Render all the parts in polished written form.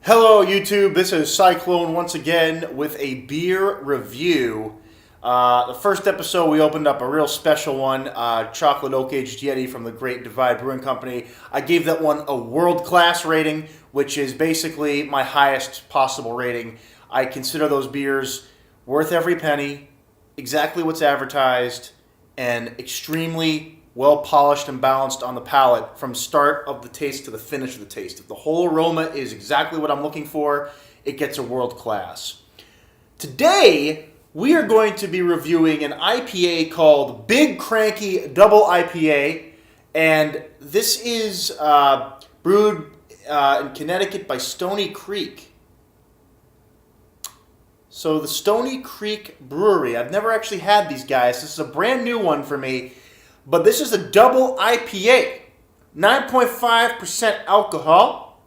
Hello YouTube, this is Cyclone once again with a beer review. The first episode we opened up a real special one, Chocolate Oak Aged Yeti from the Great Divide Brewing Company. I gave that one a world-class rating, which is basically my highest possible rating. I consider those beers worth every penny, exactly what's advertised, and extremely well polished and balanced on the palate from start of the taste to the finish of the taste. If the whole aroma is exactly what I'm looking for, it gets a world class. Today, we are going to be reviewing an IPA called Big Cranky Double IPA, and this is brewed in Connecticut by Stony Creek. So the Stony Creek Brewery, I've never actually had these guys. This is a brand new one for me. But this is a double IPA, 9.5% alcohol,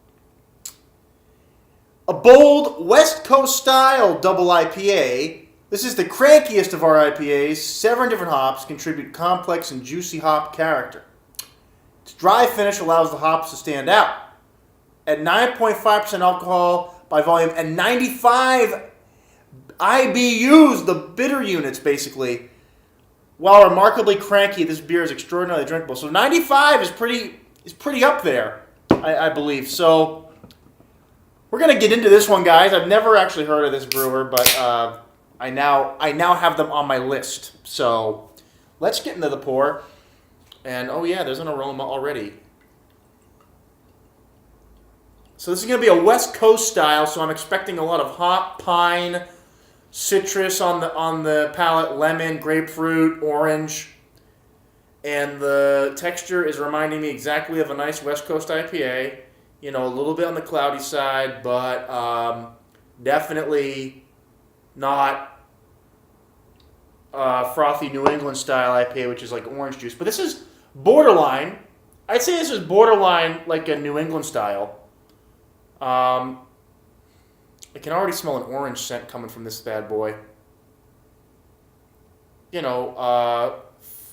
a bold West Coast style double IPA. This is the crankiest of our IPAs. 7 different hops contribute complex and juicy hop character. Its dry finish allows the hops to stand out. At 9.5% alcohol by volume and 95 IBUs, the bitter units basically. While remarkably cranky, this beer is extraordinarily drinkable. So 95 is pretty up there, I believe. So we're gonna get into this one, guys. I've never actually heard of this brewer, but I now have them on my list. So let's get into the pour. And oh yeah, there's an aroma already. So this is gonna be a West Coast style. So I'm expecting a lot of hop, pine, citrus on the palate, lemon, grapefruit, orange, and the texture is reminding me exactly of a nice West Coast IPA. You know, a little bit on the cloudy side, but definitely not frothy New England style IPA, which is like orange juice. But this is borderline. I'd say this is borderline like a New England style. I can already smell an orange scent coming from this bad boy. You know,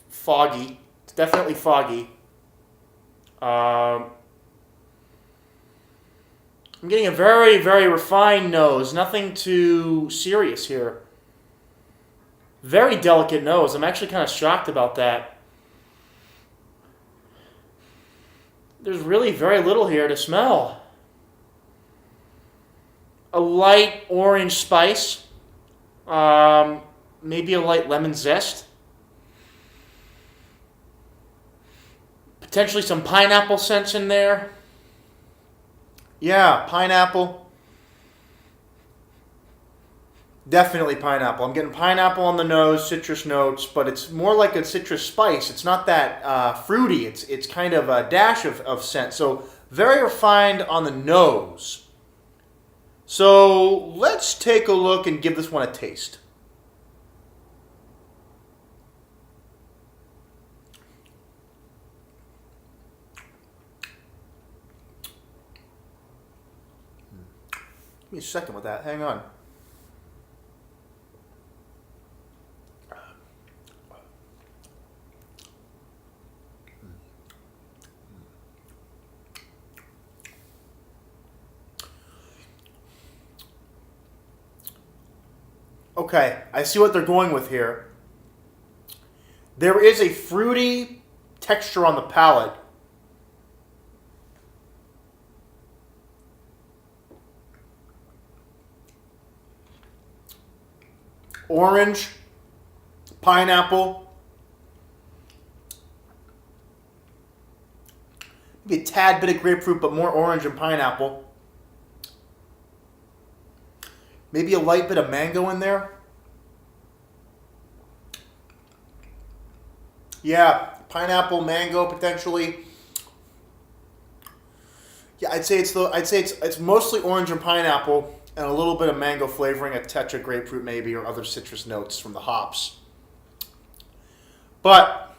foggy. It's definitely foggy. I'm getting a very, very refined nose. Nothing too serious here. Very delicate nose. I'm actually kind of shocked about that. There's really very little here to smell. A light orange spice, maybe a light lemon zest, potentially some pineapple scents in there. Yeah, pineapple. Definitely pineapple. I'm getting pineapple on the nose, citrus notes, but it's more like a citrus spice. It's not that fruity. It's kind of a dash of scent. So very refined on the nose. So let's take a look and give this one a taste. Give me a second with that. Hang on. Okay, I see what they're going with here. There is a fruity texture on the palate. Orange, pineapple, maybe a tad bit of grapefruit, but more orange and pineapple. Maybe a light bit of mango in there. Yeah, pineapple, mango potentially. Yeah, I'd say it's mostly orange and pineapple and a little bit of mango flavoring, a touch of grapefruit maybe, or other citrus notes from the hops. But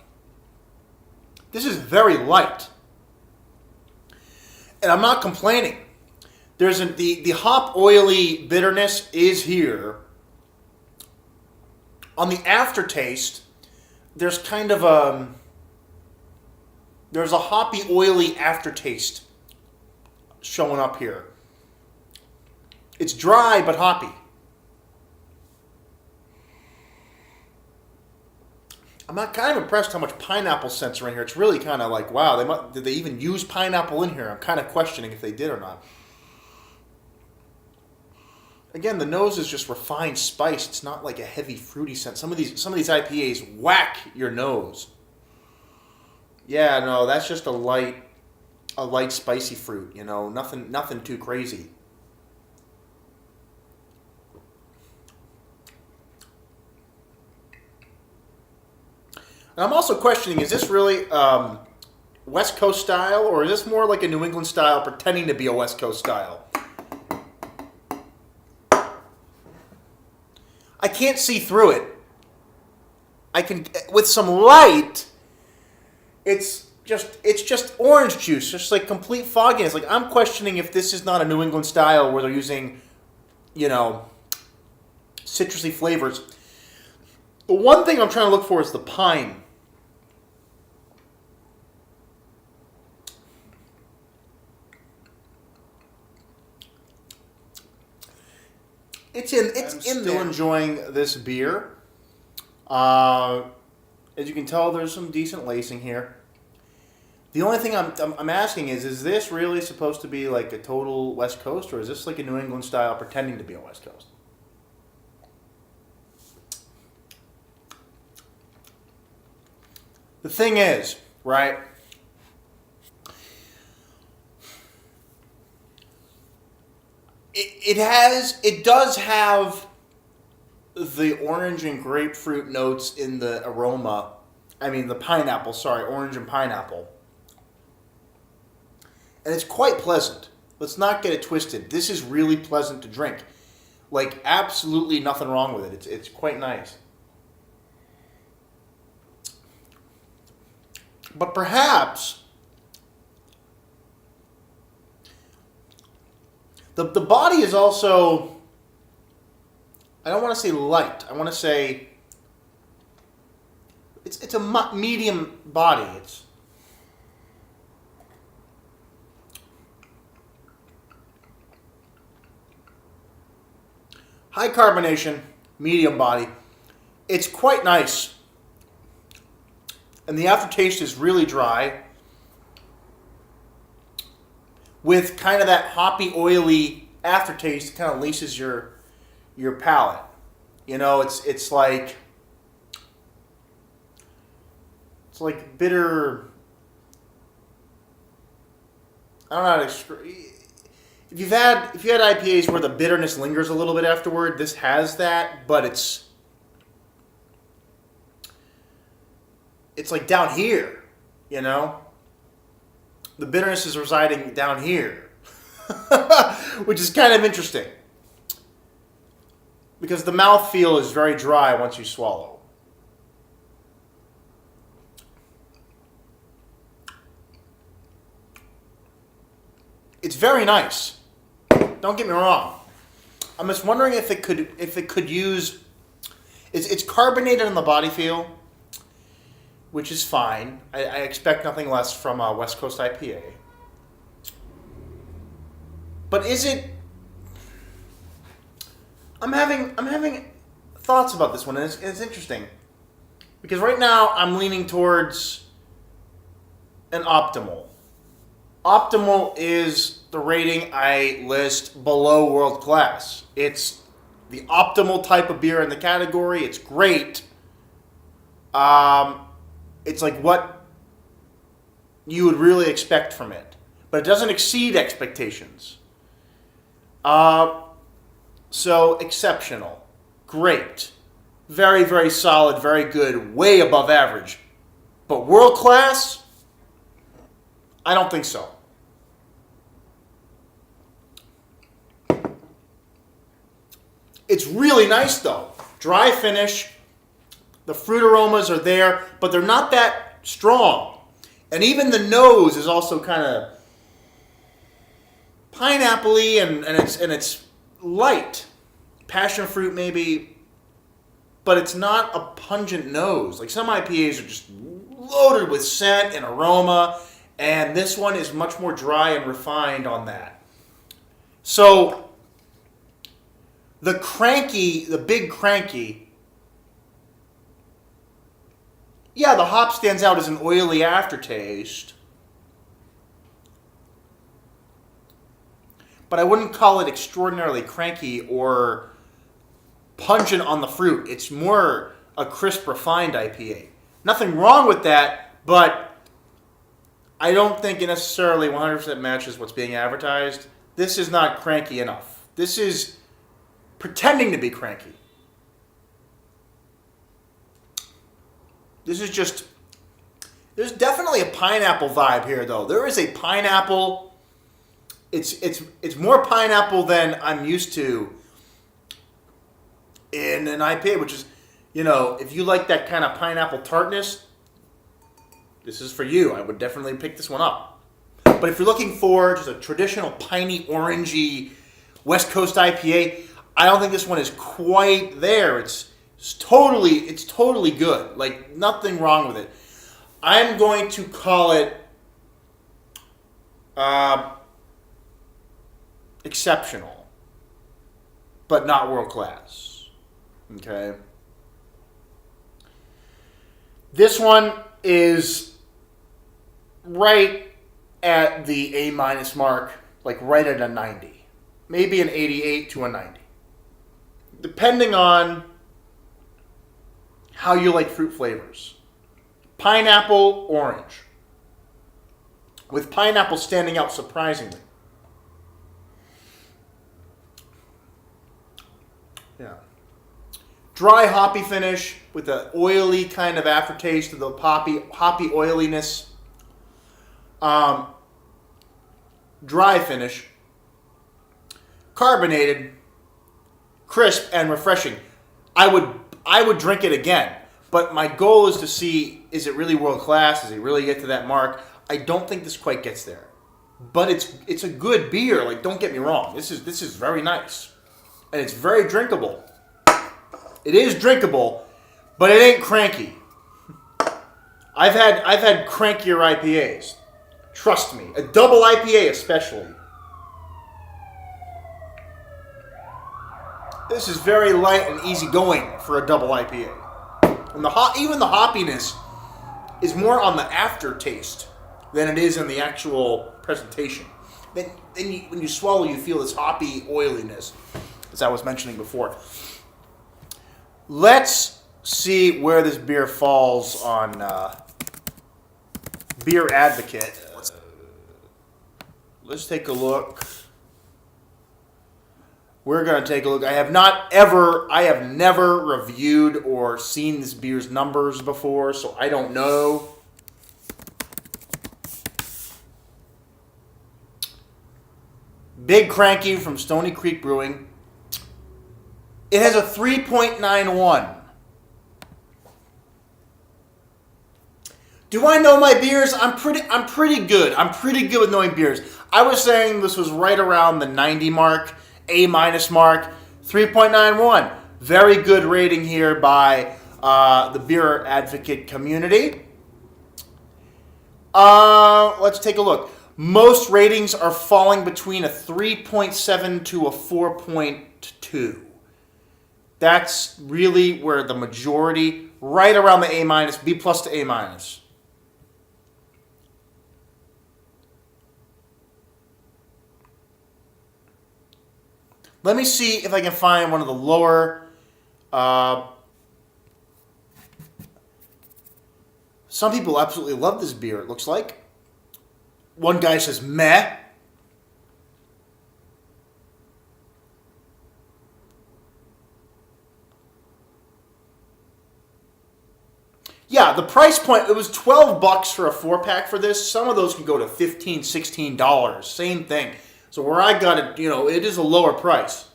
this is very light. And I'm not complaining. There's the hop oily bitterness is here. On the aftertaste, there's kind of there's a hoppy oily aftertaste showing up here. It's dry but hoppy. I'm not kind of impressed how much pineapple scents are in here. It's really kind of like, wow, did they even use pineapple in here? I'm kind of questioning if they did or not. Again, the nose is just refined spice. It's not like a heavy fruity scent. Some of these IPAs whack your nose. Yeah, no, that's just a light spicy fruit. You know, nothing too crazy. And I'm also questioning: is this really West Coast style, or is this more like a New England style pretending to be a West Coast style? I can't see through it. I can, with some light, it's just orange juice, just like complete fogginess. Like, I'm questioning if this is not a New England style where they're using, citrusy flavors. The one thing I'm trying to look for is the pine. It's still enjoying this beer. As you can tell, there's some decent lacing here. The only thing I'm asking is this really supposed to be like a total West Coast, or is this like a New England style pretending to be a West Coast? The thing is, right? It does have the orange and grapefruit notes in the aroma. I mean, the pineapple, sorry, orange and pineapple. And it's quite pleasant. Let's not get it twisted. This is really pleasant to drink. Like, absolutely nothing wrong with it. It's quite nice. But perhaps the body is also, I don't want to say light. I want to say it's a medium body. It's high carbonation, medium body. It's quite nice. And the aftertaste is really dry, with kind of that hoppy, oily aftertaste that kind of laces your palate. You know, it's like bitter. I don't know how to describe. If you had IPAs where the bitterness lingers a little bit afterward, this has that, but it's like down here, you know? The bitterness is residing down here, which is kind of interesting. Because the mouthfeel is very dry once you swallow. It's very nice. Don't get me wrong. I'm just wondering if it could use. It's carbonated in the body feel, which is fine. I expect nothing less from a West Coast IPA. But is it? I'm having thoughts about this one, and it's interesting because right now I'm leaning towards an optimal. Optimal is the rating I list below world class. It's the optimal type of beer in the category. It's great. It's like what you would really expect from it, but it doesn't exceed expectations. So exceptional, great, very, very solid, very good, way above average. But world class? I don't think so. It's really nice though. Dry finish. The fruit aromas are there, but they're not that strong. And even the nose is also kind of pineapple-y and it's light. Passion fruit maybe, but it's not a pungent nose. Like some IPAs are just loaded with scent and aroma, and this one is much more dry and refined on that. So the Big Cranky, yeah, the hop stands out as an oily aftertaste. But I wouldn't call it extraordinarily cranky or pungent on the fruit. It's more a crisp, refined IPA. Nothing wrong with that, but I don't think it necessarily 100% matches what's being advertised. This is not cranky enough. This is pretending to be cranky. This is just... There's definitely a pineapple vibe here, though. There is a pineapple... It's more pineapple than I'm used to in an IPA, which is, if you like that kind of pineapple tartness, this is for you. I would definitely pick this one up. But if you're looking for just a traditional piney, orangey West Coast IPA, I don't think this one is quite there. It's totally good. Like, nothing wrong with it. I'm going to call it exceptional, but not world class. Okay. This one is right at the A- mark, like right at a 90. Maybe an 88 to a 90. Depending on how you like fruit flavors. Pineapple, orange. With pineapple standing out surprisingly. Yeah. Dry hoppy finish with an oily kind of aftertaste of the hoppy oiliness. Dry finish. Carbonated, crisp, and refreshing. I would drink it again, but my goal is to see, is it really world class? Does it really get to that mark? I don't think this quite gets there. But it's a good beer, like, don't get me wrong. This is very nice. And it's very drinkable. It is drinkable, but it ain't cranky. I've had crankier IPAs. Trust me. A double IPA especially. This is very light and easygoing for a double IPA. And even the hoppiness is more on the aftertaste than it is in the actual presentation. Then when you swallow, you feel this hoppy oiliness, as I was mentioning before. Let's see where this beer falls on Beer Advocate. Let's take a look. We're going to take a look. I have never reviewed or seen this beer's numbers before, so I don't know. Big Cranky from Stony Creek Brewing. It has a 3.91. Do I know my beers? I'm pretty good. I'm pretty good with knowing beers. I was saying this was right around the 90 mark, A- mark, 3.91. Very good rating here by the Beer Advocate community. Let's take a look. Most ratings are falling between a 3.7 to a 4.2. That's really where the majority, right around the A-, B+ to A-. Let me see if I can find one of the lower. Some people absolutely love this beer, it looks like. One guy says meh. Yeah, the price point, it was $12 for a 4-pack for this. Some of those can go to $15, $16. Same thing. So where I got it, it is a lower price.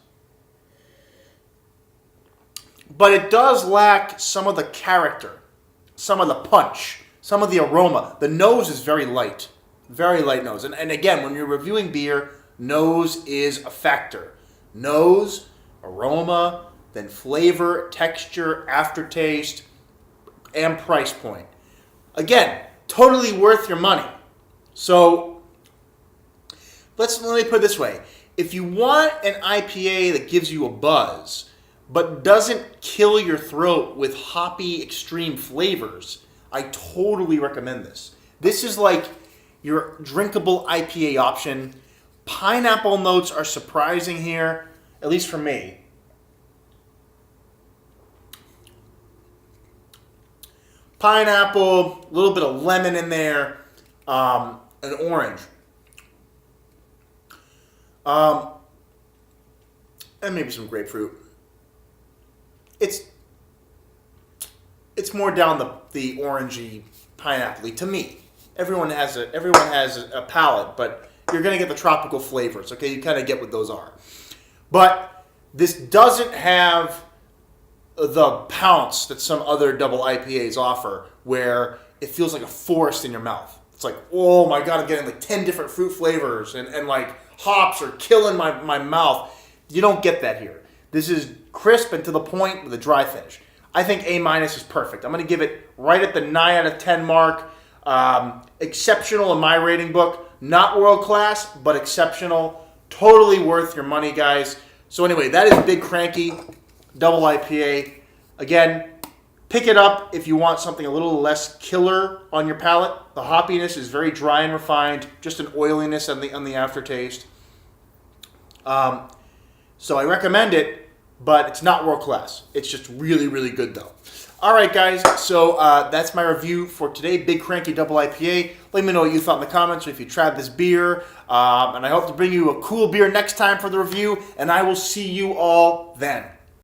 But it does lack some of the character, some of the punch, some of the aroma. The nose is very light. Very light nose. And again, when you're reviewing beer, nose is a factor. Nose, aroma, then flavor, texture, aftertaste, and price point. Again, totally worth your money. So let me put it this way. if you want an IPA that gives you a buzz, but doesn't kill your throat with hoppy extreme flavors, I totally recommend this. This is like your drinkable IPA option. Pineapple notes are surprising here, at least for me. Pineapple, a little bit of lemon in there, an orange. And maybe some grapefruit. It's more down the orangey, pineapple-y to me. Everyone has a palate, but you're gonna get the tropical flavors. Okay, you kind of get what those are. But this doesn't have the pounce that some other double IPAs offer, where it feels like a forest in your mouth. It's like, oh my god, I'm getting like 10 different fruit flavors, and like hops are killing my mouth. You don't get that here. This is crisp and to the point with a dry finish. I think A- is perfect. I'm going to give it right at the 9 out of 10 mark. Exceptional in my rating book. Not world class, but exceptional. Totally worth your money, guys. So anyway, that is Big Cranky Double IPA. Again, pick it up if you want something a little less killer on your palate. The hoppiness is very dry and refined. Just an oiliness on the aftertaste. So I recommend it, but it's not world class. It's just really, really good though. All right, guys. So that's my review for today. Big Cranky Double IPA. Let me know what you thought in the comments, or if you tried this beer. And I hope to bring you a cool beer next time for the review. And I will see you all then.